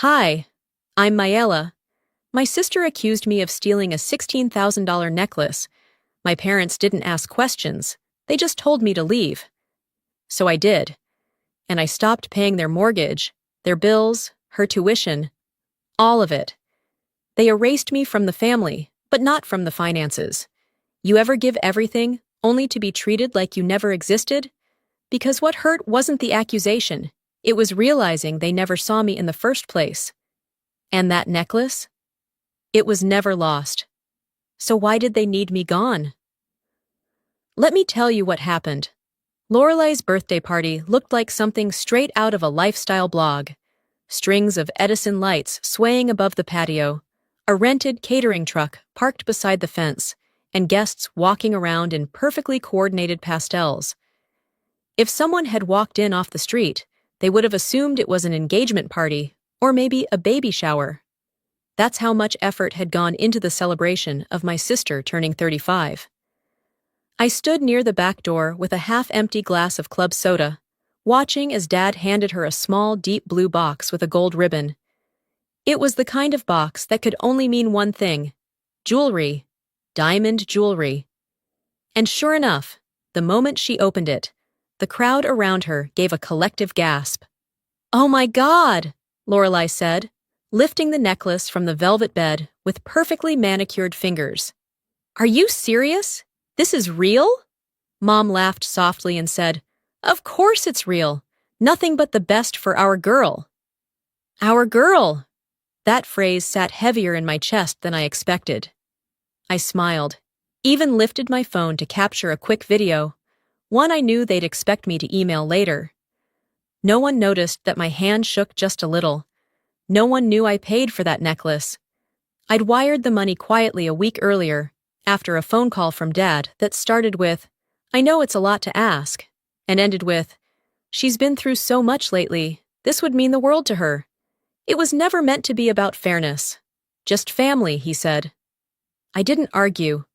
Hi, I'm Mayela. My sister accused me of stealing a $16,000 necklace. My parents didn't ask questions. They just told me to leave. So I did. And I stopped paying their mortgage, their bills, her tuition, all of it. They erased me from the family, but not from the finances. You ever give everything, only to be treated like you never existed? Because what hurt wasn't the accusation. It was realizing they never saw me in the first place. And that necklace? It was never lost. So why did they need me gone? Let me tell you what happened. Lorelei's birthday party looked like something straight out of a lifestyle blog. Strings of Edison lights swaying above the patio, a rented catering truck parked beside the fence, and guests walking around in perfectly coordinated pastels. If someone had walked in off the street, they would have assumed it was an engagement party, or maybe a baby shower. That's how much effort had gone into the celebration of my sister turning 35. I stood near the back door with a half-empty glass of club soda, watching as Dad handed her a small, deep blue box with a gold ribbon. It was the kind of box that could only mean one thing: jewelry, diamond jewelry. And sure enough, the moment she opened it, the crowd around her gave a collective gasp. "Oh my God!" Lorelei said, lifting the necklace from the velvet bed with perfectly manicured fingers. "Are you serious? This is real?" Mom laughed softly and said, "Of course it's real. Nothing but the best for our girl." Our girl! That phrase sat heavier in my chest than I expected. I smiled, even lifted my phone to capture a quick video, one I knew they'd expect me to email later. No one noticed that my hand shook just a little. No one knew I paid for that necklace. I'd wired the money quietly a week earlier, after a phone call from Dad that started with, "I know it's a lot to ask," and ended with, "She's been through so much lately, this would mean the world to her." It was never meant to be about fairness. Just family, he said. I didn't argue.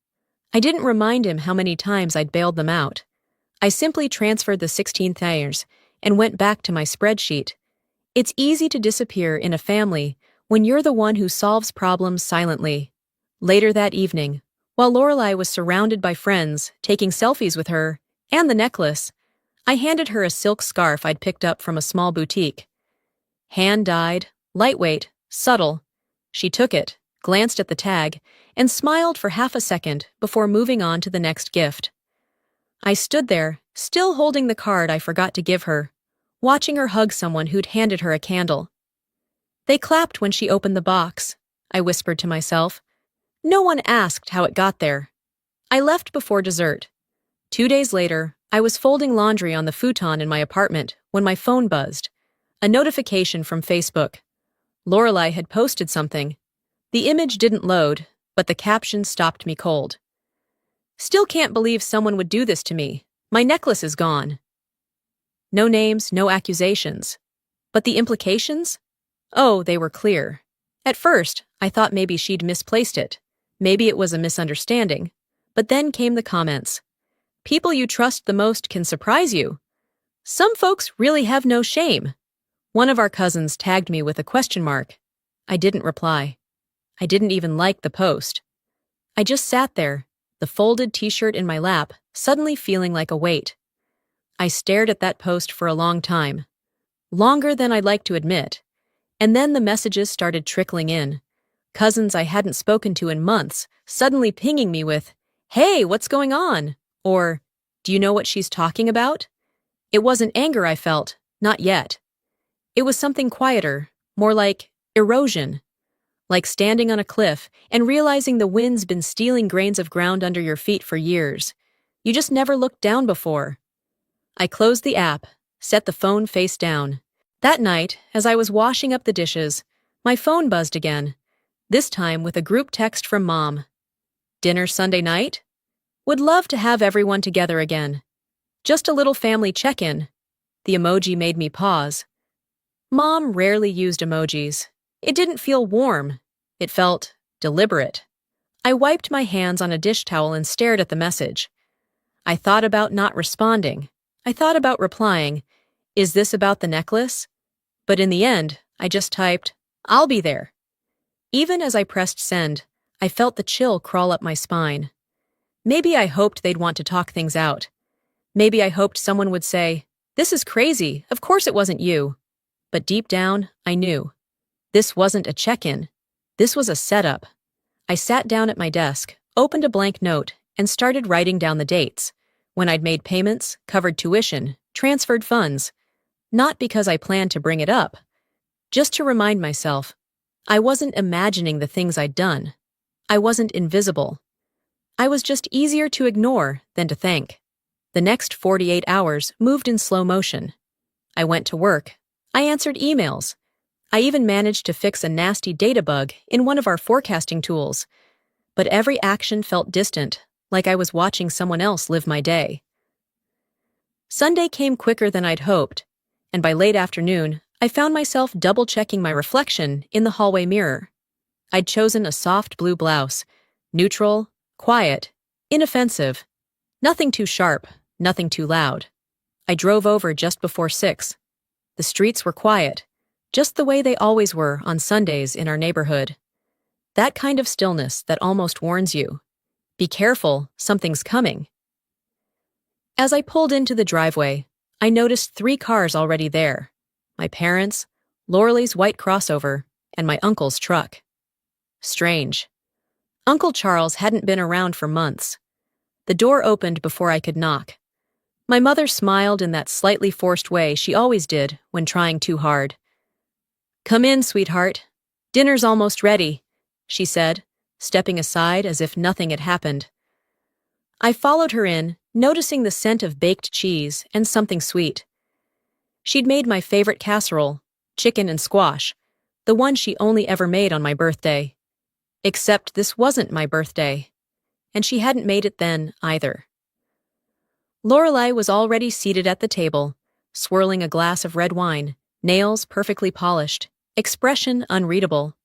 I didn't remind him how many times I'd bailed them out. I simply transferred the 16th and went back to my spreadsheet. It's easy to disappear in a family when you're the one who solves problems silently. Later that evening, while Lorelei was surrounded by friends, taking selfies with her, and the necklace, I handed her a silk scarf I'd picked up from a small boutique. Hand-dyed, lightweight, subtle. She took it, glanced at the tag, and smiled for half a second before moving on to the next gift. I stood there, still holding the card I forgot to give her, watching her hug someone who'd handed her a candle. They clapped when she opened the box, I whispered to myself. No one asked how it got there. I left before dessert. 2 days later, I was folding laundry on the futon in my apartment when my phone buzzed. A notification from Facebook. Lorelei had posted something. The image didn't load, but the caption stopped me cold. "Still can't believe someone would do this to me. My necklace is gone." No names, no accusations. But the implications? Oh, they were clear. At first, I thought maybe she'd misplaced it. Maybe it was a misunderstanding. But then came the comments. "People you trust the most can surprise you. Some folks really have no shame." One of our cousins tagged me with a question mark. I didn't reply. I didn't even like the post. I just sat there, the folded t-shirt in my lap, suddenly feeling like a weight. I stared at that post for a long time. Longer than I'd like to admit. And then the messages started trickling in. Cousins I hadn't spoken to in months, suddenly pinging me with, "Hey, what's going on?" Or, "Do you know what she's talking about?" It wasn't anger I felt, not yet. It was something quieter, more like erosion. Like standing on a cliff and realizing the wind's been stealing grains of ground under your feet for years. You just never looked down before. I closed the app, set the phone face down. That night, as I was washing up the dishes, my phone buzzed again, this time with a group text from Mom. "Dinner Sunday night? Would love to have everyone together again. Just a little family check-in." The emoji made me pause. Mom rarely used emojis. It didn't feel warm. It felt deliberate. I wiped my hands on a dish towel and stared at the message. I thought about not responding. I thought about replying, "Is this about the necklace?" But in the end, I just typed, I'll be there. Even as I pressed send, I felt the chill crawl up my spine. Maybe I hoped they'd want to talk things out. Maybe I hoped someone would say, "This is crazy, of course it wasn't you." But deep down, I knew. This wasn't a check-in. This was a setup. I sat down at my desk, opened a blank note, and started writing down the dates. When I'd made payments, covered tuition, transferred funds. Not because I planned to bring it up. Just to remind myself, I wasn't imagining the things I'd done. I wasn't invisible. I was just easier to ignore than to thank. The next 48 hours moved in slow motion. I went to work. I answered emails. I even managed to fix a nasty data bug in one of our forecasting tools. But every action felt distant, like I was watching someone else live my day. Sunday came quicker than I'd hoped, and by late afternoon, I found myself double-checking my reflection in the hallway mirror. I'd chosen a soft blue blouse, neutral, quiet, inoffensive, nothing too sharp, nothing too loud. I drove over just before 6. The streets were quiet, just the way they always were on Sundays in our neighborhood. That kind of stillness that almost warns you. Be careful, something's coming. As I pulled into the driveway, I noticed 3 cars already there. My parents', Lorelei's white crossover, and my uncle's truck. Strange. Uncle Charles hadn't been around for months. The door opened before I could knock. My mother smiled in that slightly forced way she always did when trying too hard. "Come in, sweetheart. Dinner's almost ready," she said, stepping aside as if nothing had happened. I followed her in, noticing the scent of baked cheese and something sweet. She'd made my favorite casserole, chicken and squash, the one she only ever made on my birthday. Except this wasn't my birthday, and she hadn't made it then either. Lorelei was already seated at the table, swirling a glass of red wine, nails perfectly polished, expression unreadable.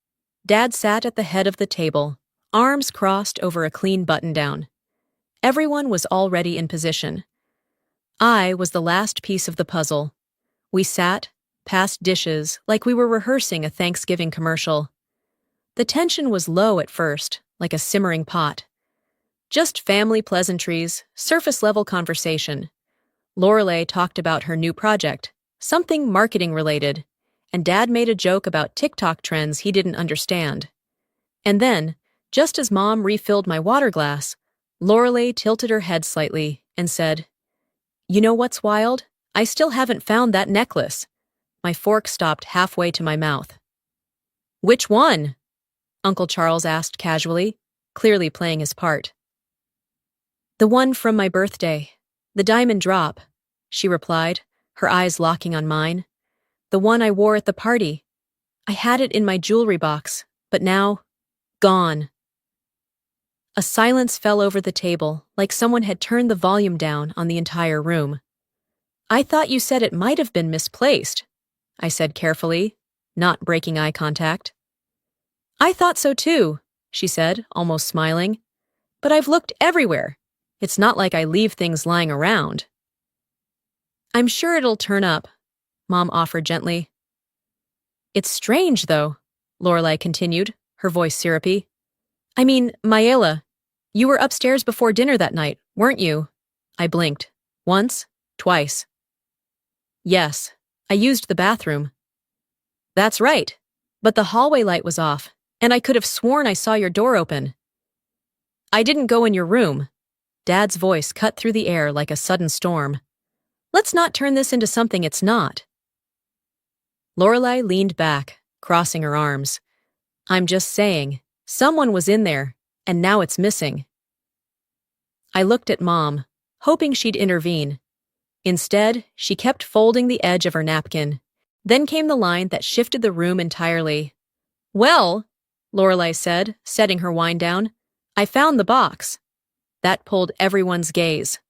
Dad sat at the head of the table, arms crossed over a clean button-down. Everyone was already in position. I was the last piece of the puzzle. We sat, passed dishes like we were rehearsing a Thanksgiving commercial. The tension was low at first, like a simmering pot. Just family pleasantries, surface-level conversation. Lorelei talked about her new project, something marketing-related, and Dad made a joke about TikTok trends he didn't understand. And then, just as Mom refilled my water glass, Lorelei tilted her head slightly and said, "You know what's wild? I still haven't found that necklace." My fork stopped halfway to my mouth. "Which one?" Uncle Charles asked casually, clearly playing his part. "The one from my birthday. The diamond drop," she replied, her eyes locking on mine. "The one I wore at the party. I had it in my jewelry box, but now, gone." A silence fell over the table, like someone had turned the volume down on the entire room. "I thought you said it might have been misplaced," I said carefully, not breaking eye contact. "I thought so too," she said, almost smiling. "But I've looked everywhere. It's not like I leave things lying around." "I'm sure it'll turn up," Mom offered gently. "It's strange, though," Lorelei continued, her voice syrupy. "I mean, Mayela, you were upstairs before dinner that night, weren't you?" I blinked. Once, twice. "Yes, I used the bathroom." "That's right, but the hallway light was off, and I could have sworn I saw your door open." "I didn't go in your room." Dad's voice cut through the air like a sudden storm. "Let's not turn this into something it's not." Lorelei leaned back, crossing her arms. "I'm just saying, someone was in there, and now it's missing." I looked at Mom, hoping she'd intervene. Instead, she kept folding the edge of her napkin. Then came the line that shifted the room entirely. "Well," Lorelei said, setting her wine down, "I found the box." That pulled everyone's gaze.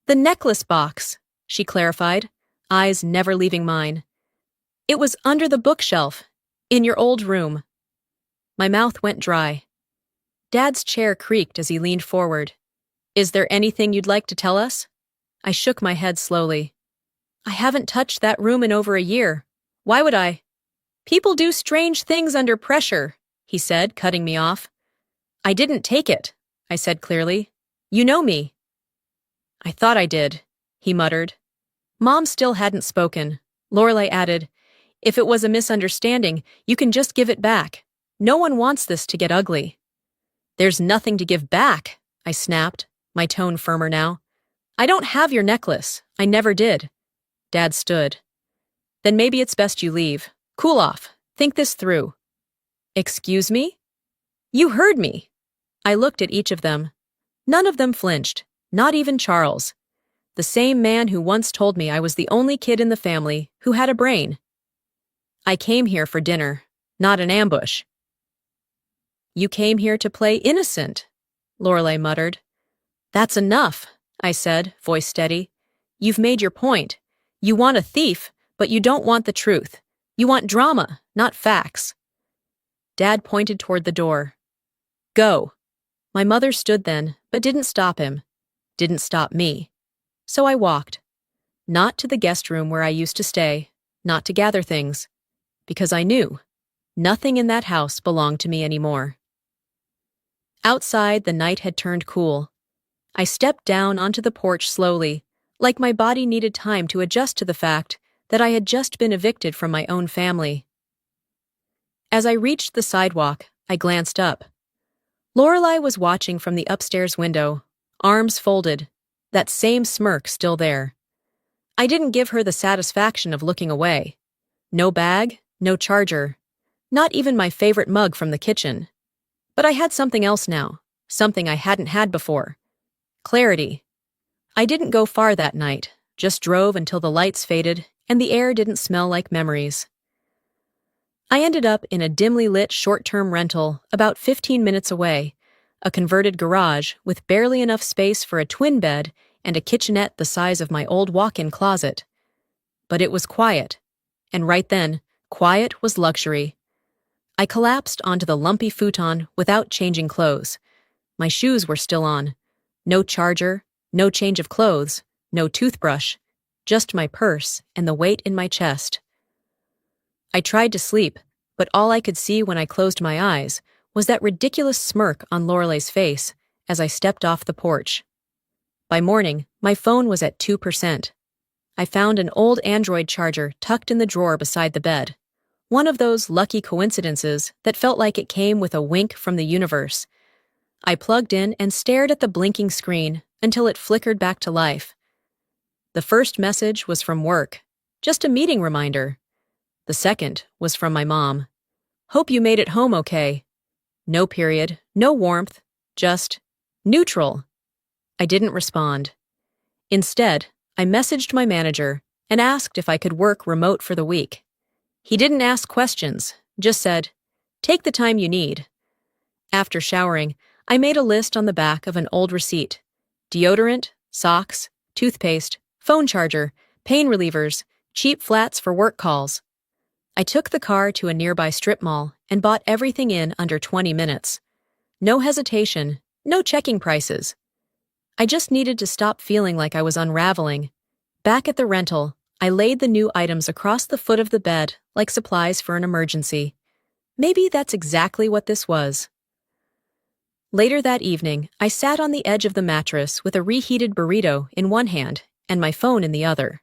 "The necklace box," she clarified, eyes never leaving mine. "It was under the bookshelf, in your old room." My mouth went dry. Dad's chair creaked as he leaned forward. "Is there anything you'd like to tell us?" I shook my head slowly. "I haven't touched that room in over a year. Why would I?" People do strange things under pressure, he said, cutting me off. I didn't take it, I said clearly. You know me. I thought I did, he muttered. Mom still hadn't spoken. Lorelei added, if it was a misunderstanding, you can just give it back. No one wants this to get ugly. There's nothing to give back, I snapped, my tone firmer now. I don't have your necklace. I never did. Dad stood. Then maybe it's best you leave. Cool off. Think this through. Excuse me? You heard me. I looked at each of them. None of them flinched, not even Charles. The same man who once told me I was the only kid in the family who had a brain. I came here for dinner, not an ambush. You came here to play innocent, Lorelei muttered. That's enough, I said, voice steady. You've made your point. You want a thief, but you don't want the truth. You want drama, not facts. Dad pointed toward the door. Go. My mother stood then, but didn't stop him. Didn't stop me. So I walked. Not to the guest room where I used to stay, not to gather things. Because I knew. Nothing in that house belonged to me anymore. Outside, the night had turned cool. I stepped down onto the porch slowly, like my body needed time to adjust to the fact that I had just been evicted from my own family. As I reached the sidewalk, I glanced up. Lorelei was watching from the upstairs window, arms folded, that same smirk still there. I didn't give her the satisfaction of looking away. No bag, no charger, not even my favorite mug from the kitchen. But I had something else now, something I hadn't had before. Clarity. I didn't go far that night, just drove until the lights faded and the air didn't smell like memories. I ended up in a dimly lit short-term rental about 15 minutes away, a converted garage with barely enough space for a twin bed and a kitchenette the size of my old walk-in closet. But it was quiet, and right then, quiet was luxury. I collapsed onto the lumpy futon without changing clothes. My shoes were still on. No charger, no change of clothes, no toothbrush, just my purse and the weight in my chest. I tried to sleep, but all I could see when I closed my eyes was that ridiculous smirk on Lorelei's face as I stepped off the porch. By morning, my phone was at 2%. I found an old Android charger tucked in the drawer beside the bed. One of those lucky coincidences that felt like it came with a wink from the universe. I plugged in and stared at the blinking screen until it flickered back to life. The first message was from work, just a meeting reminder. The second was from my mom. Hope you made it home okay. No period, no warmth, just neutral. I didn't respond. Instead, I messaged my manager and asked if I could work remote for the week. He didn't ask questions, just said, take the time you need. After showering, I made a list on the back of an old receipt. Deodorant, socks, toothpaste, phone charger, pain relievers, cheap flats for work calls. I took the car to a nearby strip mall and bought everything in under 20 minutes. No hesitation, no checking prices. I just needed to stop feeling like I was unraveling. Back at the rental, I laid the new items across the foot of the bed like supplies for an emergency. Maybe that's exactly what this was. Later that evening, I sat on the edge of the mattress with a reheated burrito in one hand and my phone in the other.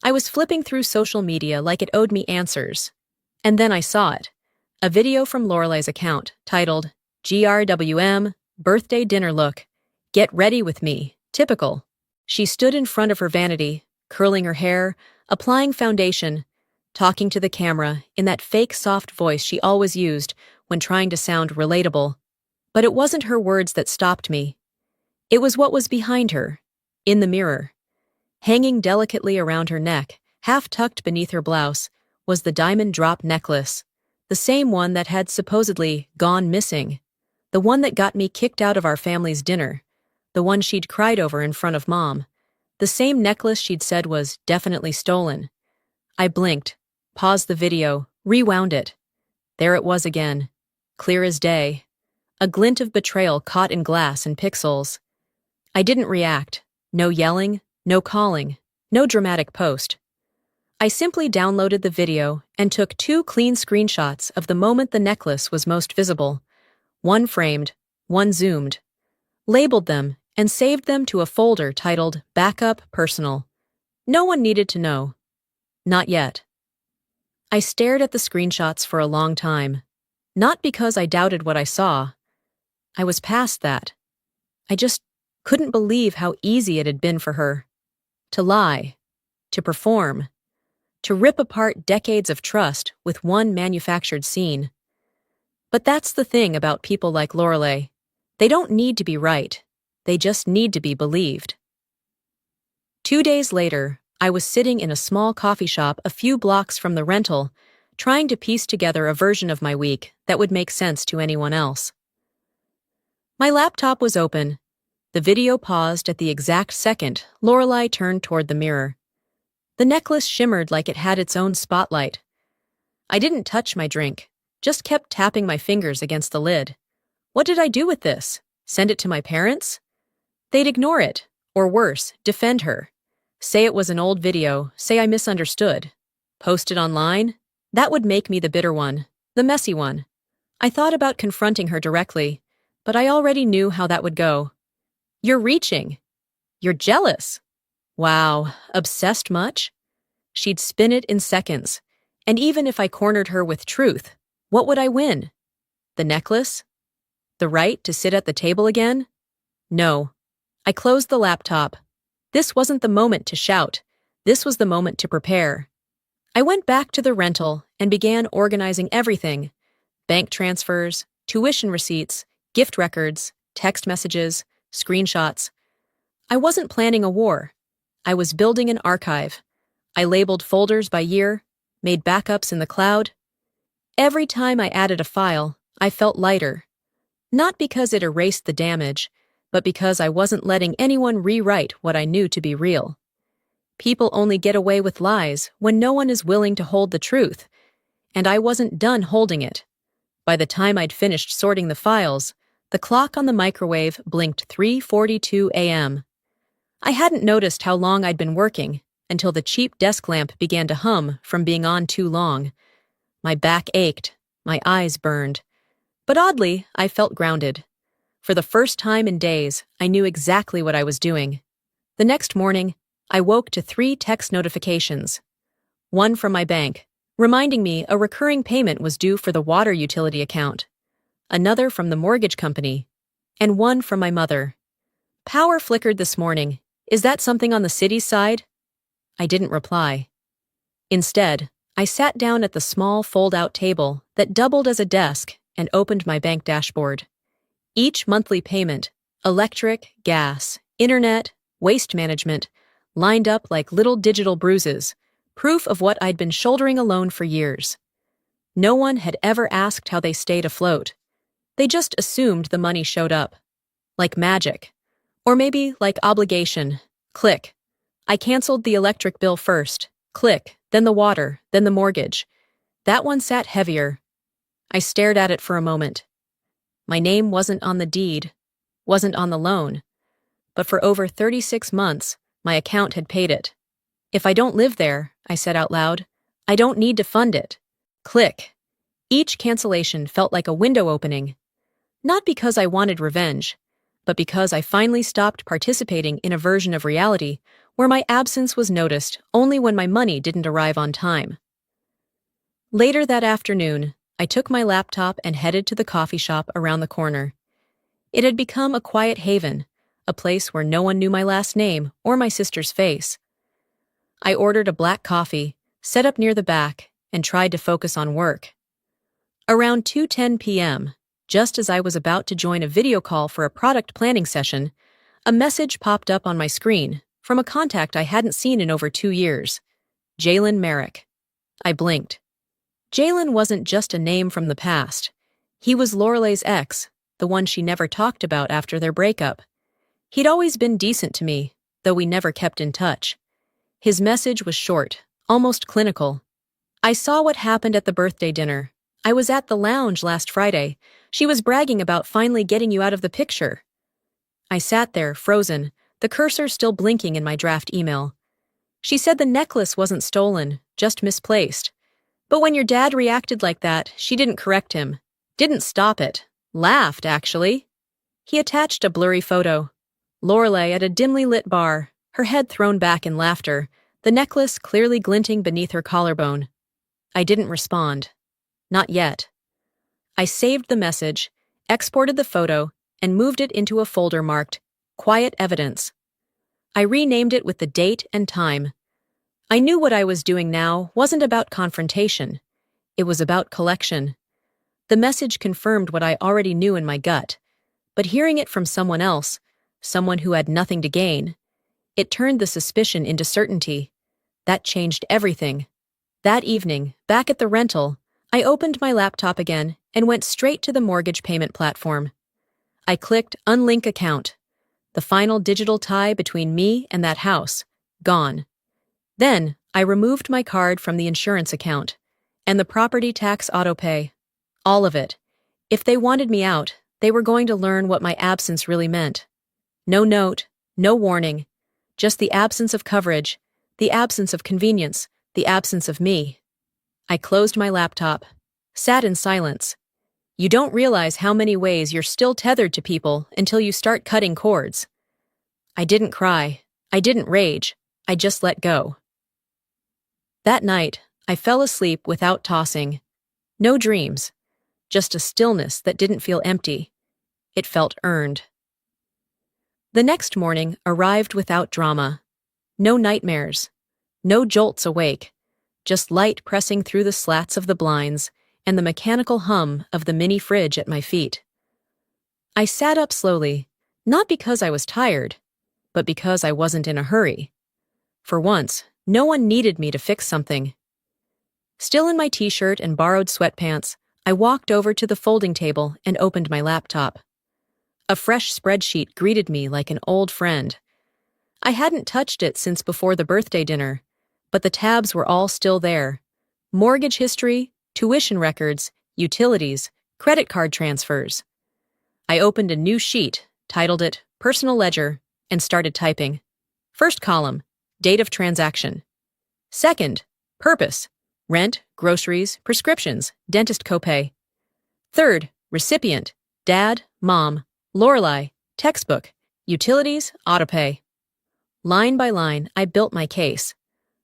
I was flipping through social media like it owed me answers. And then I saw it. A video from Lorelei's account titled, GRWM, Birthday Dinner Look. Get ready with me. Typical. She stood in front of her vanity, curling her hair, applying foundation, talking to the camera in that fake soft voice she always used when trying to sound relatable. But it wasn't her words that stopped me. It was what was behind her, in the mirror. Hanging delicately around her neck, half tucked beneath her blouse, was the diamond drop necklace, the same one that had supposedly gone missing, the one that got me kicked out of our family's dinner, the one she'd cried over in front of Mom, the same necklace she'd said was definitely stolen. I blinked, paused the video, rewound it. There it was again, clear as day. A glint of betrayal caught in glass and pixels. I didn't react. No yelling, no calling, no dramatic post. I simply downloaded the video and took 2 clean screenshots of the moment the necklace was most visible, one framed, one zoomed, labeled them, and saved them to a folder titled Backup Personal. No one needed to know. Not yet. I stared at the screenshots for a long time, not because I doubted what I saw. I was past that. I just couldn't believe how easy it had been for her. To lie, to perform, to rip apart decades of trust with one manufactured scene. But that's the thing about people like Lorelei. They don't need to be right. They just need to be believed. 2 days later, I was sitting in a small coffee shop a few blocks from the rental, trying to piece together a version of my week that would make sense to anyone else. My laptop was open. The video paused at the exact second Lorelei turned toward the mirror. The necklace shimmered like it had its own spotlight. I didn't touch my drink, just kept tapping my fingers against the lid. What did I do with this? Send it to my parents? They'd ignore it, or worse, defend her. Say it was an old video, say I misunderstood. Post it online? That would make me the bitter one, the messy one. I thought about confronting her directly, but I already knew how that would go. You're reaching. You're jealous. Wow, obsessed much? She'd spin it in seconds, and even if I cornered her with truth, what would I win? The necklace? The right to sit at the table again? No. I closed the laptop. This wasn't the moment to shout. This was the moment to prepare. I went back to the rental and began organizing everything: bank transfers, tuition receipts, gift records, text messages, screenshots. I wasn't planning a war. I was building an archive. I labeled folders by year, made backups in the cloud. Every time I added a file, I felt lighter. Not because it erased the damage, but because I wasn't letting anyone rewrite what I knew to be real. People only get away with lies when no one is willing to hold the truth, and I wasn't done holding it. By the time I'd finished sorting the files, the clock on the microwave blinked 3:42 a.m. I hadn't noticed how long I'd been working until the cheap desk lamp began to hum from being on too long. My back ached, my eyes burned. But oddly, I felt grounded. For the first time in days, I knew exactly what I was doing. The next morning, I woke to 3 text notifications. One from my bank, reminding me a recurring payment was due for the water utility account. Another from the mortgage company. And one from my mother. Power flickered this morning. Is that something on the city's side? I didn't reply. Instead, I sat down at the small fold-out table that doubled as a desk and opened my bank dashboard. Each monthly payment, electric, gas, internet, waste management, lined up like little digital bruises, proof of what I'd been shouldering alone for years. No one had ever asked how they stayed afloat. They just assumed the money showed up. Like magic. Or maybe like obligation. Click. I canceled the electric bill first. Click. Then the water. Then the mortgage. That one sat heavier. I stared at it for a moment. My name wasn't on the deed, wasn't on the loan. But for over 36 months, my account had paid it. If I don't live there, I said out loud, I don't need to fund it. Click. Each cancellation felt like a window opening. Not because I wanted revenge, but because I finally stopped participating in a version of reality where my absence was noticed only when my money didn't arrive on time. Later that afternoon, I took my laptop and headed to the coffee shop around the corner. It had become a quiet haven, a place where no one knew my last name or my sister's face. I ordered a black coffee, set up near the back, and tried to focus on work. Around 2:10 p.m., just as I was about to join a video call for a product planning session, a message popped up on my screen from a contact I hadn't seen in over 2 years. Jalen Merrick. I blinked. Jalen wasn't just a name from the past. He was Lorelei's ex, the one she never talked about after their breakup. He'd always been decent to me, though we never kept in touch. His message was short, almost clinical. I saw what happened at the birthday dinner. I was at the lounge last Friday. She was bragging about finally getting you out of the picture. I sat there, frozen, the cursor still blinking in my draft email. She said the necklace wasn't stolen, just misplaced. But when your dad reacted like that, she didn't correct him. Didn't stop it. Laughed, actually. He attached a blurry photo. Lorelei at a dimly lit bar, her head thrown back in laughter, the necklace clearly glinting beneath her collarbone. I didn't respond. Not yet. I saved the message, exported the photo, and moved it into a folder marked Quiet Evidence. I renamed it with the date and time. I knew what I was doing now wasn't about confrontation. It was about collection. The message confirmed what I already knew in my gut, but hearing it from someone else, someone who had nothing to gain, it turned the suspicion into certainty. That changed everything. That evening, back at the rental, I opened my laptop again and went straight to the mortgage payment platform. I clicked Unlink Account. The final digital tie between me and that house, gone. Then, I removed my card from the insurance account, and the property tax autopay. All of it. If they wanted me out, they were going to learn what my absence really meant. No note, no warning. Just the absence of coverage, the absence of convenience, the absence of me. I closed my laptop, sat in silence. You don't realize how many ways you're still tethered to people until you start cutting cords. I didn't cry. I didn't rage. I just let go. That night, I fell asleep without tossing. No dreams. Just a stillness that didn't feel empty. It felt earned. The next morning arrived without drama. No nightmares. No jolts awake. Just light pressing through the slats of the blinds and the mechanical hum of the mini fridge at my feet. I sat up slowly, not because I was tired, but because I wasn't in a hurry. For once, no one needed me to fix something. Still in my t-shirt and borrowed sweatpants, I walked over to the folding table and opened my laptop. A fresh spreadsheet greeted me like an old friend. I hadn't touched it since before the birthday dinner, but the tabs were all still there. Mortgage history, tuition records, utilities, credit card transfers. I opened a new sheet, titled it Personal Ledger, and started typing. First column, date of transaction. Second, purpose, rent, groceries, prescriptions, dentist copay. Third, recipient, dad, mom, Lorelei, textbook, utilities, autopay. Line by line, I built my case.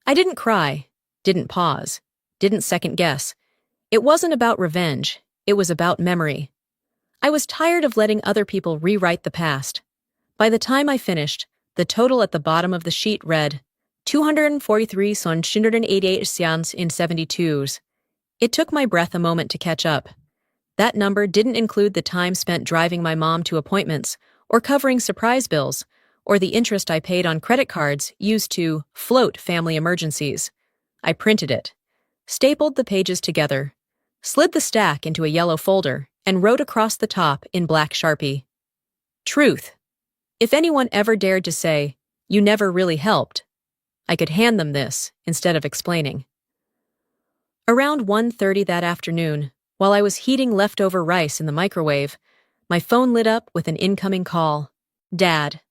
I didn't cry, didn't pause, didn't second guess. It wasn't about revenge, it was about memory. I was tired of letting other people rewrite the past. By the time I finished, the total at the bottom of the sheet read 243,188 seans in 72s. It took my breath a moment to catch up. That number didn't include the time spent driving my mom to appointments, or covering surprise bills, or the interest I paid on credit cards used to float family emergencies. I printed it, stapled the pages together, slid the stack into a yellow folder, and wrote across the top in black Sharpie. Truth. If anyone ever dared to say, "You never really helped," I could hand them this instead of explaining. Around 1:30 that afternoon, while I was heating leftover rice in the microwave, my phone lit up with an incoming call. Dad.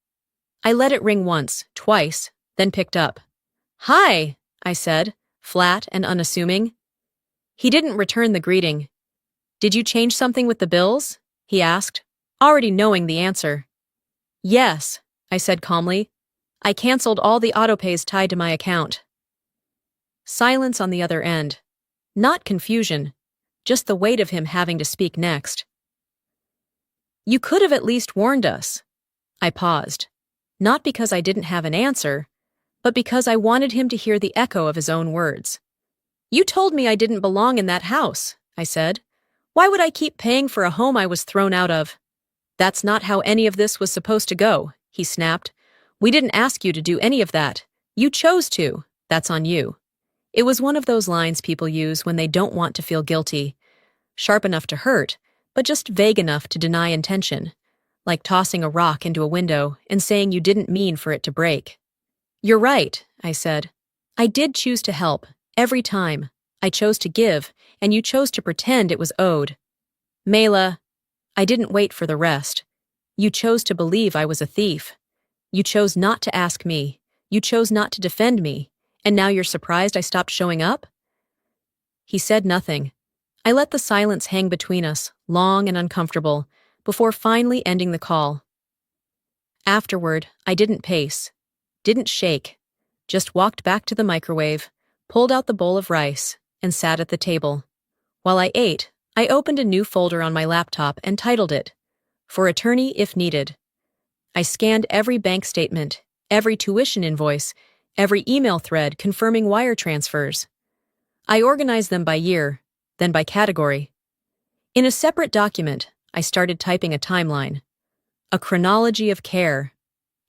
I let it ring once, twice, then picked up. "Hi," I said, flat and unassuming. He didn't return the greeting. "Did you change something with the bills?" he asked, already knowing the answer. "Yes," I said calmly. "I canceled all the autopays tied to my account." Silence on the other end. Not confusion, just the weight of him having to speak next. "You could have at least warned us." I paused, not because I didn't have an answer, but because I wanted him to hear the echo of his own words. "You told me I didn't belong in that house," I said. "Why would I keep paying for a home I was thrown out of?" "That's not how any of this was supposed to go," he snapped. "We didn't ask you to do any of that. You chose to. That's on you." It was one of those lines people use when they don't want to feel guilty. Sharp enough to hurt, but just vague enough to deny intention. Like tossing a rock into a window and saying you didn't mean for it to break. "You're right," I said. "I did choose to help, every time. I chose to give, and you chose to pretend it was owed. Mela, I didn't wait for the rest. You chose to believe I was a thief. You chose not to ask me. You chose not to defend me. And now you're surprised I stopped showing up? He said nothing. I let the silence hang between us, long and uncomfortable, before finally ending the call. Afterward, I didn't pace, didn't shake, just walked back to the microwave, pulled out the bowl of rice, and sat at the table. While I ate, I opened a new folder on my laptop and titled it, "For Attorney If Needed." I scanned every bank statement, every tuition invoice, every email thread confirming wire transfers. I organized them by year, then by category. In a separate document, I started typing a timeline. A chronology of care.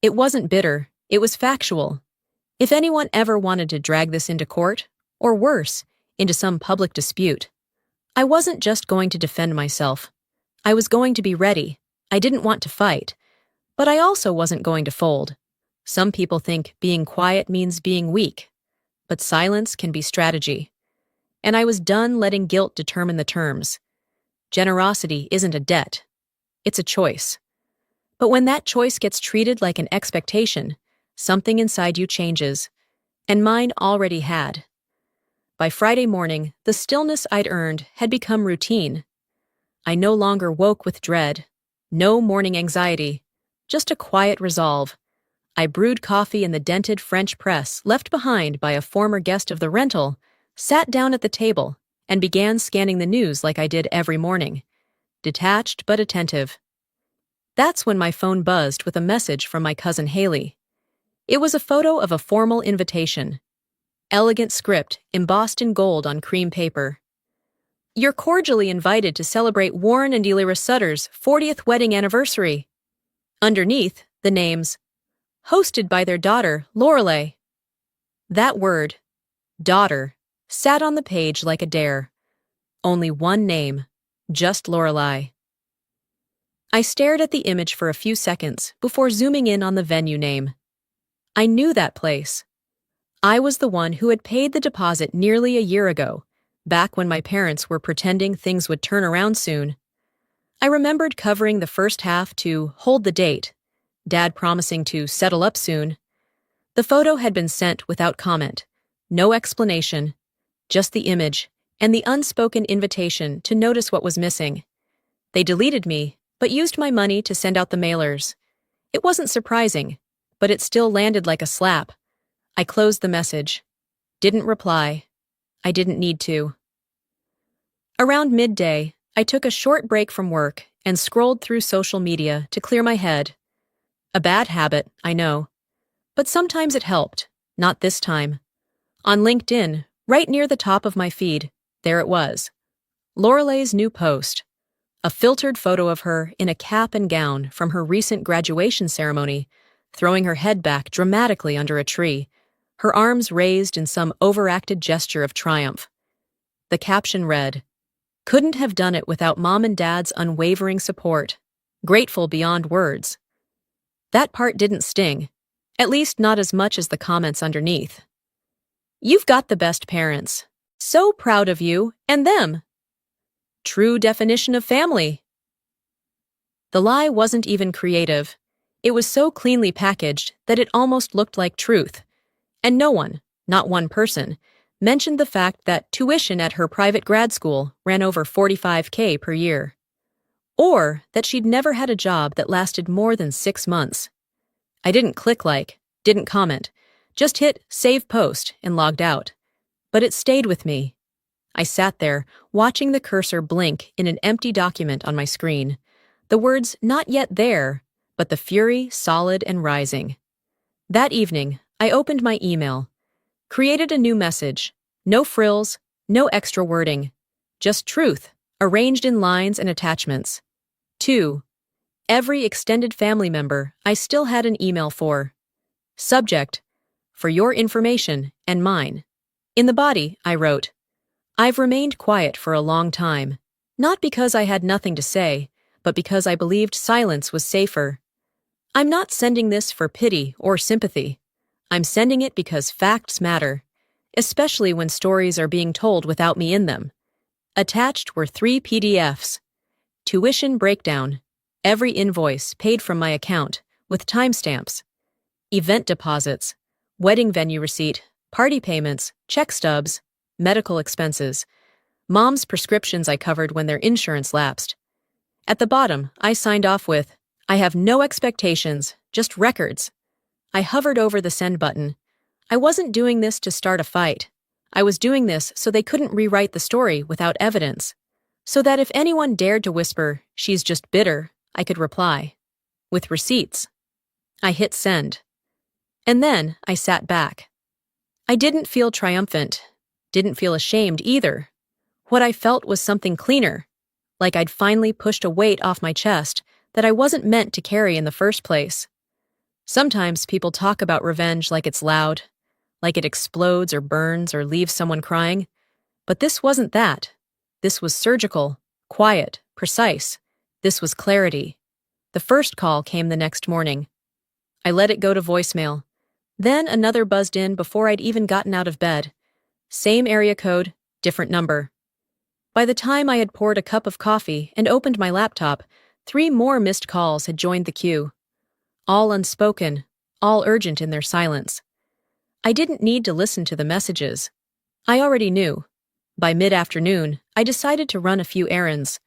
It wasn't bitter, it was factual. If anyone ever wanted to drag this into court, or worse, into some public dispute, I wasn't just going to defend myself. I was going to be ready. I didn't want to fight. But I also wasn't going to fold. Some people think being quiet means being weak. But silence can be strategy. And I was done letting guilt determine the terms. Generosity isn't a debt. It's a choice. But when that choice gets treated like an expectation, something inside you changes. And mine already had. By Friday morning, the stillness I'd earned had become routine. I no longer woke with dread. No morning anxiety. Just a quiet resolve. I brewed coffee in the dented French press left behind by a former guest of the rental, sat down at the table, and began scanning the news like I did every morning. Detached but attentive. That's when my phone buzzed with a message from my cousin Haley. It was a photo of a formal invitation. Elegant script embossed in gold on cream paper. "You're cordially invited to celebrate Warren and Elira Sutter's 40th wedding anniversary." Underneath, the names, "Hosted by their daughter, Lorelei." That word, daughter, sat on the page like a dare. Only one name, just Lorelei. I stared at the image for a few seconds before zooming in on the venue name. I knew that place. I was the one who had paid the deposit nearly a year ago, back when my parents were pretending things would turn around soon. I remembered covering the first half to hold the date, Dad promising to settle up soon. The photo had been sent without comment, no explanation, just the image and the unspoken invitation to notice what was missing. They deleted me, but used my money to send out the mailers. It wasn't surprising, but it still landed like a slap. I closed the message. Didn't reply. I didn't need to. Around midday, I took a short break from work and scrolled through social media to clear my head. A bad habit, I know. But sometimes it helped, not this time. On LinkedIn, right near the top of my feed, there it was. Lorelei's new post. A filtered photo of her in a cap and gown from her recent graduation ceremony, throwing her head back dramatically under a tree, her arms raised in some overacted gesture of triumph. The caption read, "Couldn't have done it without Mom and Dad's unwavering support. Grateful beyond words." That part didn't sting, at least not as much as the comments underneath. "You've got the best parents. So proud of you and them. True definition of family." The lie wasn't even creative. It was so cleanly packaged that it almost looked like truth. And no one, not one person, mentioned the fact that tuition at her private grad school ran over $45,000 per year. Or that she'd never had a job that lasted more than 6 months. I didn't click like, didn't comment, just hit save post and logged out. But it stayed with me. I sat there, watching the cursor blink in an empty document on my screen. The words not yet there, but the fury solid and rising. That evening, I opened my email, created a new message. No frills, no extra wording. Just truth, arranged in lines and attachments. 2. Every extended family member I still had an email for. Subject, for your information and mine. In the body, I wrote, "I've remained quiet for a long time, not because I had nothing to say, but because I believed silence was safer. I'm not sending this for pity or sympathy. I'm sending it because facts matter, especially when stories are being told without me in them." Attached were 3 PDFs. Tuition breakdown, every invoice paid from my account, with timestamps. Event deposits, wedding venue receipt, party payments, check stubs, medical expenses, mom's prescriptions I covered when their insurance lapsed. At the bottom, I signed off with, "I have no expectations, just records." I hovered over the send button. I wasn't doing this to start a fight. I was doing this so they couldn't rewrite the story without evidence. So that if anyone dared to whisper, "She's just bitter," I could reply. With receipts. I hit send. And then I sat back. I didn't feel triumphant. Didn't feel ashamed either. What I felt was something cleaner. Like I'd finally pushed a weight off my chest that I wasn't meant to carry in the first place. Sometimes people talk about revenge like it's loud, like it explodes or burns or leaves someone crying. But this wasn't that. This was surgical, quiet, precise. This was clarity. The first call came the next morning. I let it go to voicemail. Then another buzzed in before I'd even gotten out of bed. Same area code, different number. By the time I had poured a cup of coffee and opened my laptop, 3 more missed calls had joined the queue. All unspoken, all urgent in their silence. I didn't need to listen to the messages. I already knew. By mid-afternoon, I decided to run a few errands.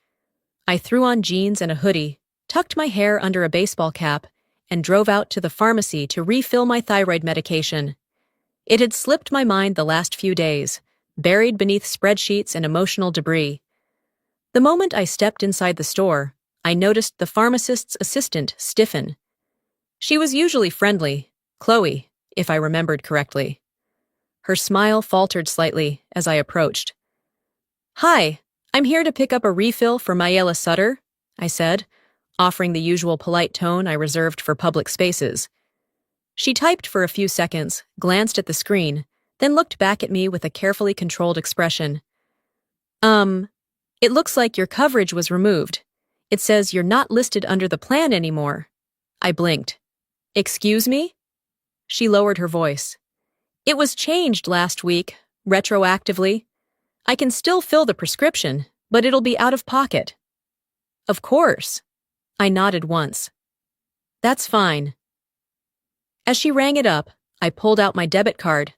I threw on jeans and a hoodie, tucked my hair under a baseball cap, and drove out to the pharmacy to refill my thyroid medication. It had slipped my mind the last few days, buried beneath spreadsheets and emotional debris. The moment I stepped inside the store, I noticed the pharmacist's assistant stiffen. She was usually friendly, Chloe, if I remembered correctly. Her smile faltered slightly as I approached. "Hi, I'm here to pick up a refill for Mayela Sutter," I said, offering the usual polite tone I reserved for public spaces. She typed for a few seconds, glanced at the screen, then looked back at me with a carefully controlled expression. It looks like your coverage was removed. It says you're not listed under the plan anymore." I blinked. "Excuse me?" She lowered her voice. "It was changed last week, retroactively. I can still fill the prescription, but it'll be out of pocket." "Of course." I nodded once. "That's fine." As she rang it up, I pulled out my debit card.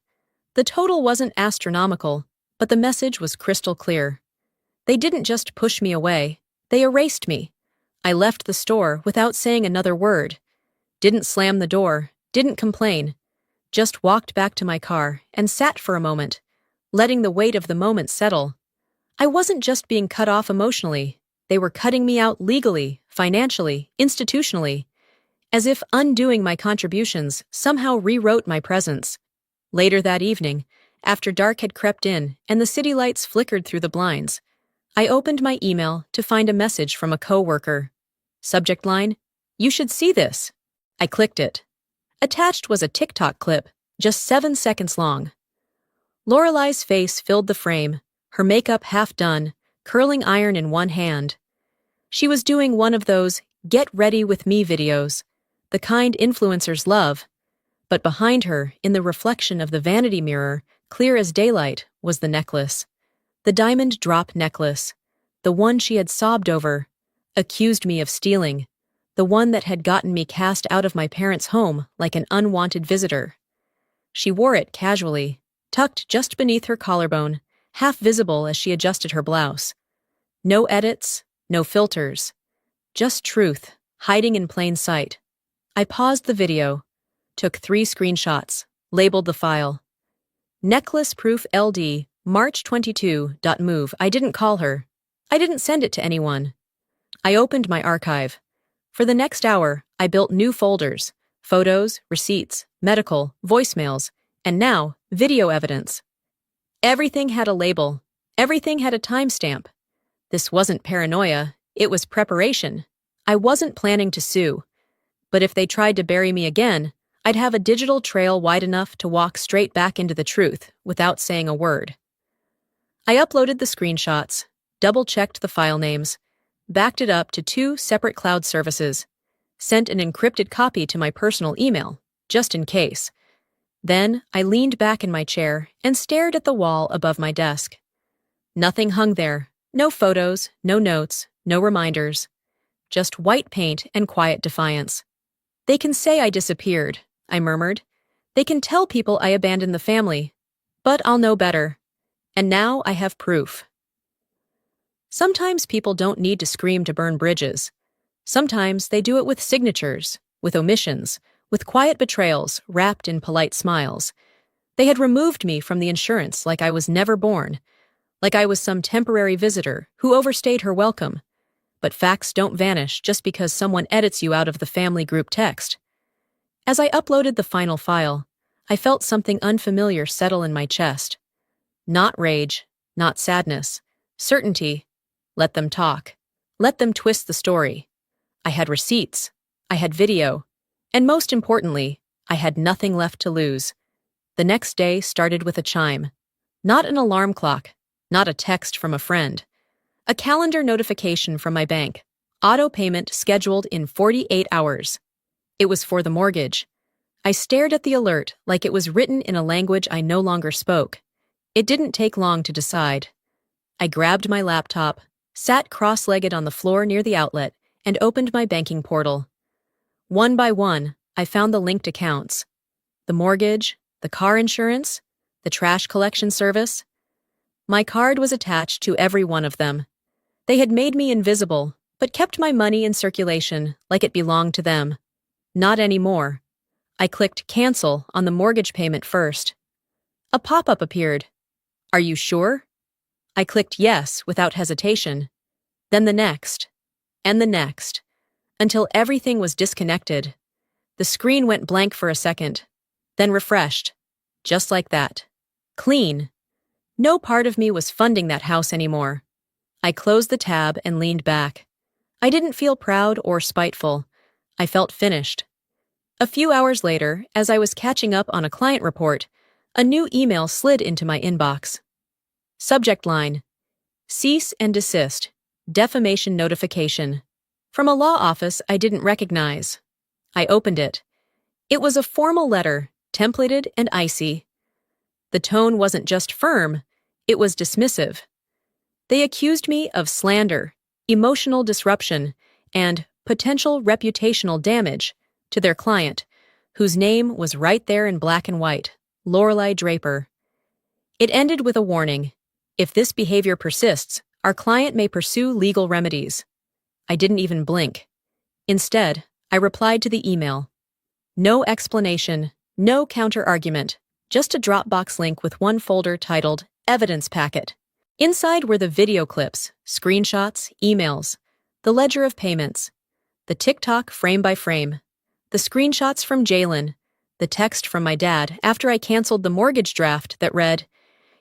The total wasn't astronomical, but the message was crystal clear. They didn't just push me away, they erased me. I left the store without saying another word. Didn't slam the door, didn't complain. Just walked back to my car and sat for a moment, letting the weight of the moment settle. I wasn't just being cut off emotionally. They were cutting me out legally, financially, institutionally, as if undoing my contributions somehow rewrote my presence. Later that evening, after dark had crept in and the city lights flickered through the blinds, I opened my email to find a message from a coworker. Subject line, "You should see this." I clicked it. Attached was a TikTok clip, just 7 seconds long. Lorelei's face filled the frame, her makeup half done, curling iron in one hand. She was doing one of those "get ready with me" videos, the kind influencers love. But behind her, in the reflection of the vanity mirror, clear as daylight, was the necklace. The diamond drop necklace. The one she had sobbed over, accused me of stealing. The one that had gotten me cast out of my parents' home like an unwanted visitor. She wore it casually, tucked just beneath her collarbone, half visible as she adjusted her blouse. No edits, no filters. Just truth, hiding in plain sight. I paused the video, took 3 screenshots, labeled the file. Necklace proof LD, March 22.move. I didn't call her. I didn't send it to anyone. I opened my archive. For the next hour, I built new folders, photos, receipts, medical, voicemails, and now, video evidence. Everything had a label. Everything had a timestamp. This wasn't paranoia, it was preparation. I wasn't planning to sue. But if they tried to bury me again, I'd have a digital trail wide enough to walk straight back into the truth without saying a word. I uploaded the screenshots, double-checked the file names, backed it up to 2 separate cloud services, sent an encrypted copy to my personal email, just in case. Then I leaned back in my chair and stared at the wall above my desk. Nothing hung there, no photos, no notes, no reminders. Just white paint and quiet defiance. "They can say I disappeared," I murmured. "They can tell people I abandoned the family, But I'll know better. And now I have proof. Sometimes people don't need to scream to burn bridges. Sometimes they do it with signatures, with omissions, with quiet betrayals wrapped in polite smiles. They had removed me from the insurance like I was never born, like I was some temporary visitor who overstayed her welcome. But facts don't vanish just because someone edits you out of the family group text. As I uploaded the final file, I felt something unfamiliar settle in my chest. Not rage, not sadness, certainty. Let them talk. Let them twist the story. I had receipts. I had video. And most importantly, I had nothing left to lose. The next day started with a chime. Not an alarm clock, not a text from a friend. A calendar notification from my bank. Auto payment scheduled in 48 hours. It was for the mortgage. I stared at the alert like it was written in a language I no longer spoke. It didn't take long to decide. I grabbed my laptop, sat cross-legged on the floor near the outlet, and opened my banking portal. One by one, I found the linked accounts. The mortgage, the car insurance, the trash collection service. My card was attached to every one of them. They had made me invisible, but kept my money in circulation like it belonged to them. Not anymore. I clicked cancel on the mortgage payment first. A pop-up appeared. Are you sure? I clicked yes without hesitation. Then the next, and the next, until everything was disconnected. The screen went blank for a second, then refreshed. Just like that. Clean. No part of me was funding that house anymore. I closed the tab and leaned back. I didn't feel proud or spiteful. I felt finished. A few hours later, as I was catching up on a client report, a new email slid into my inbox. Subject line: Cease and desist. Defamation notification. From a law office I didn't recognize. I opened it. It was a formal letter, templated and icy. The tone wasn't just firm, it was dismissive. They accused me of slander, emotional disruption, and potential reputational damage to their client, whose name was right there in black and white, Lorelei Draper. It ended with a warning. If this behavior persists, our client may pursue legal remedies. I didn't even blink. Instead, I replied to the email. No explanation, no counter-argument, just a Dropbox link with one folder titled Evidence Packet. Inside were the video clips, screenshots, emails, the ledger of payments, the TikTok frame by frame, the screenshots from Jalen, the text from my dad after I canceled the mortgage draft that read,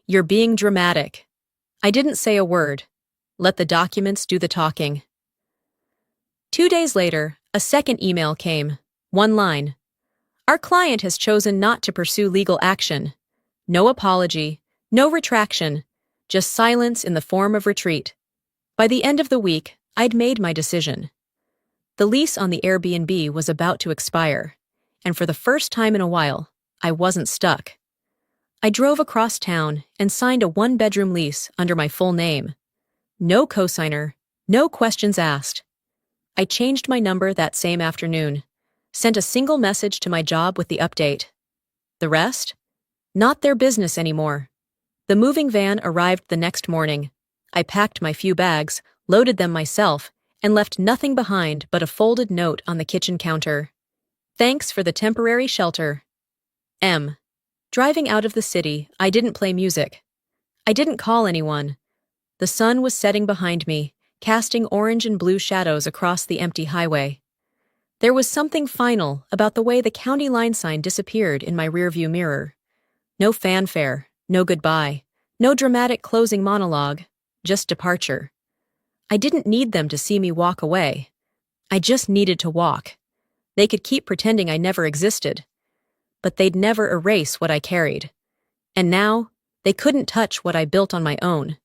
"You're being dramatic." I didn't say a word. Let the documents do the talking. 2 days later, a second email came. One line. Our client has chosen not to pursue legal action. No apology, no retraction, just silence in the form of retreat. By the end of the week, I'd made my decision. The lease on the Airbnb was about to expire, and for the first time in a while, I wasn't stuck. I drove across town and signed a one-bedroom lease under my full name. No cosigner, no questions asked. I changed my number that same afternoon, sent a single message to my job with the update. The rest? Not their business anymore. The moving van arrived the next morning. I packed my few bags, loaded them myself, and left nothing behind but a folded note on the kitchen counter. Thanks for the temporary shelter. M. Driving out of the city, I didn't play music. I didn't call anyone. The sun was setting behind me, casting orange and blue shadows across the empty highway. There was something final about the way the county line sign disappeared in my rearview mirror. No fanfare, no goodbye, no dramatic closing monologue, just departure. I didn't need them to see me walk away. I just needed to walk. They could keep pretending I never existed, but they'd never erase what I carried. And now, they couldn't touch what I built on my own.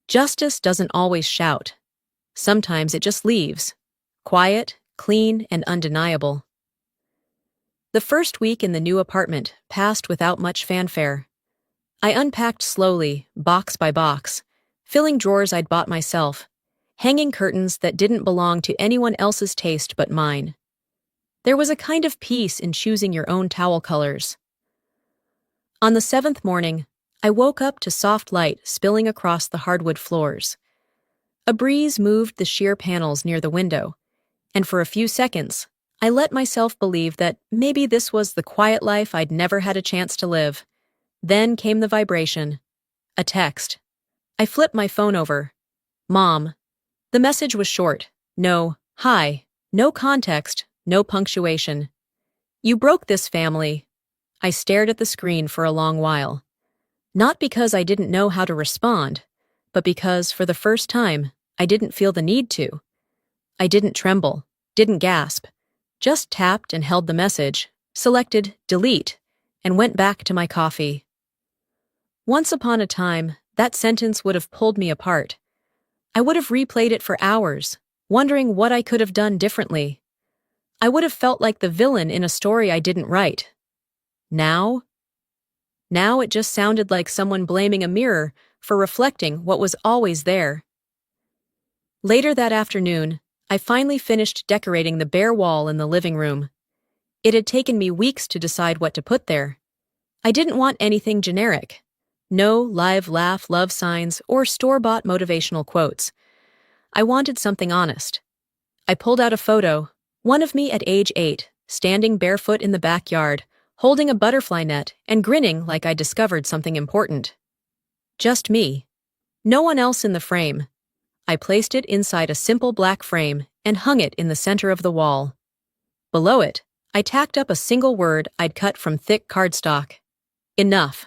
Justice doesn't always shout. Sometimes it just leaves, quiet, clean, and undeniable. The first week in the new apartment passed without much fanfare. I unpacked slowly, box by box, filling drawers I'd bought myself, hanging curtains that didn't belong to anyone else's taste but mine. There was a kind of peace in choosing your own towel colors. On the seventh morning, I woke up to soft light spilling across the hardwood floors. A breeze moved the sheer panels near the window, and for a few seconds, I let myself believe that maybe this was the quiet life I'd never had a chance to live. Then came the vibration. A text. I flipped my phone over. Mom. The message was short. No, hi. No context, no punctuation. You broke this family. I stared at the screen for a long while. Not because I didn't know how to respond, but because, for the first time, I didn't feel the need to. I didn't tremble, didn't gasp, just tapped and held the message, selected delete, and went back to my coffee. Once upon a time, that sentence would have pulled me apart. I would have replayed it for hours, wondering what I could have done differently. I would have felt like the villain in a story I didn't write. Now it just sounded like someone blaming a mirror for reflecting what was always there. Later that afternoon, I finally finished decorating the bare wall in the living room. It had taken me weeks to decide what to put there. I didn't want anything generic. No live laugh love signs or store-bought motivational quotes. I wanted something honest. I pulled out a photo, one of me at age 8, standing barefoot in the backyard, holding a butterfly net and grinning like I discovered something important. Just me. No one else in the frame. I placed it inside a simple black frame and hung it in the center of the wall. Below it, I tacked up a single word I'd cut from thick cardstock. Enough.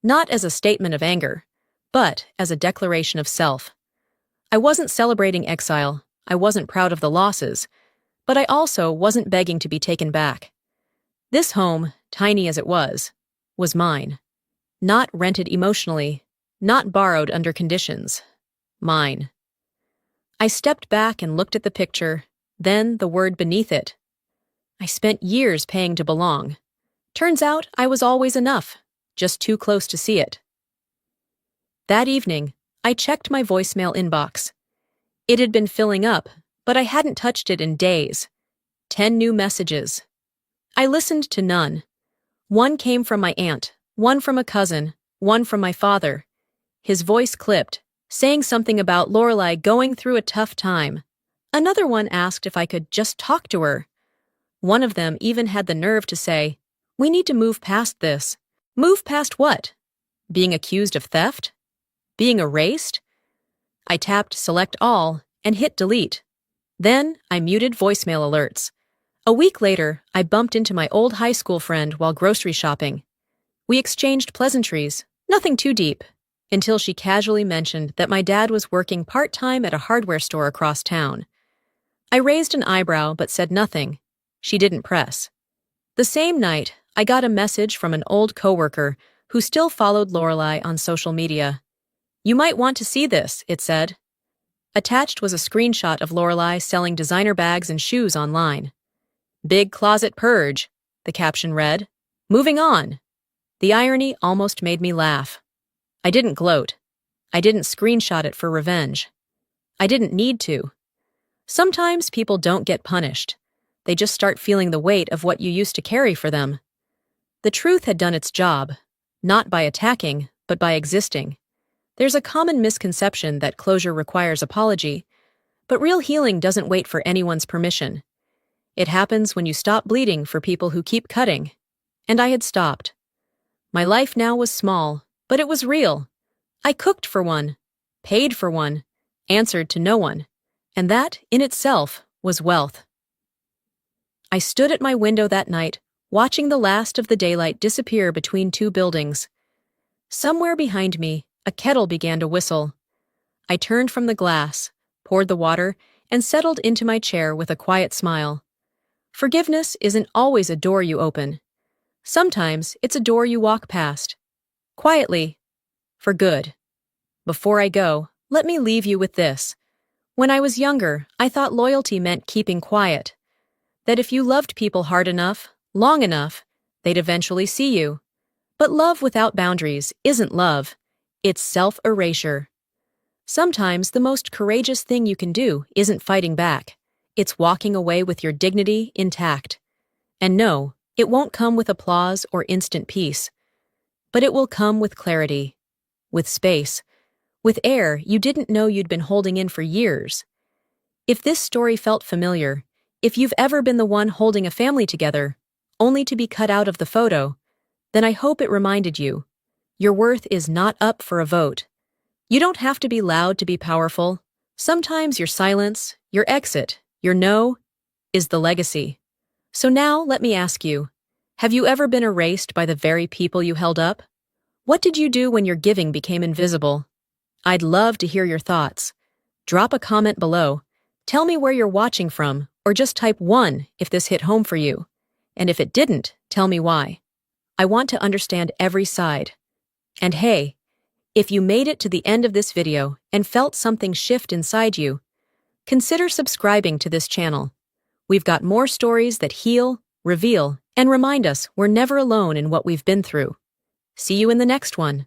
Not as a statement of anger, but as a declaration of self. I wasn't celebrating exile, I wasn't proud of the losses, but I also wasn't begging to be taken back. This home, tiny as it was mine. Not rented emotionally, not borrowed under conditions. Mine. I stepped back and looked at the picture, then the word beneath it. I spent years paying to belong. Turns out I was always enough, just too close to see it. That evening, I checked my voicemail inbox. It had been filling up, but I hadn't touched it in days. 10 new messages. I listened to none. One came from my aunt, one from a cousin, one from my father. His voice clipped, saying something about Lorelai going through a tough time. Another one asked if I could just talk to her. One of them even had the nerve to say, "We need to move past this." Move past what? Being accused of theft? Being erased? I tapped Select All and hit delete. Then I muted voicemail alerts. A week later, I bumped into my old high school friend while grocery shopping. We exchanged pleasantries, nothing too deep, until she casually mentioned that my dad was working part-time at a hardware store across town. I raised an eyebrow but said nothing. She didn't press. The same night, I got a message from an old coworker who still followed Lorelai on social media. "You might want to see this," it said. Attached was a screenshot of Lorelai selling designer bags and shoes online. "Big closet purge," the caption read. "Moving on." The irony almost made me laugh. I didn't gloat. I didn't screenshot it for revenge. I didn't need to. Sometimes people don't get punished. They just start feeling the weight of what you used to carry for them. The truth had done its job, not by attacking, but by existing. There's a common misconception that closure requires apology, but real healing doesn't wait for anyone's permission. It happens when you stop bleeding for people who keep cutting. And I had stopped. My life now was small, but it was real. I cooked for one, paid for one, answered to no one, and that, in itself, was wealth. I stood at my window that night, watching the last of the daylight disappear between two buildings. Somewhere behind me, a kettle began to whistle. I turned from the glass, poured the water, and settled into my chair with a quiet smile. Forgiveness isn't always a door you open. Sometimes it's a door you walk past. Quietly. For good. Before I go, let me leave you with this. When I was younger, I thought loyalty meant keeping quiet. That if you loved people hard enough, long enough, they'd eventually see you. But love without boundaries isn't love. It's self-erasure. Sometimes the most courageous thing you can do isn't fighting back. It's walking away with your dignity intact. And no, it won't come with applause or instant peace. but it will come with clarity, with space, with air you didn't know you'd been holding in for years. If this story felt familiar, if you've ever been the one holding a family together, only to be cut out of the photo, then I hope it reminded you. Your worth is not up for a vote. You don't have to be loud to be powerful. Sometimes your silence, your exit, your no, is the legacy. So now let me ask you, have you ever been erased by the very people you held up? What did you do when your giving became invisible? I'd love to hear your thoughts. Drop a comment below. Tell me where you're watching from, or just type 1 if this hit home for you. And if it didn't, tell me why. I want to understand every side. And hey, if you made it to the end of this video and felt something shift inside you, consider subscribing to this channel. We've got more stories that heal, reveal, and remind us we're never alone in what we've been through. See you in the next one.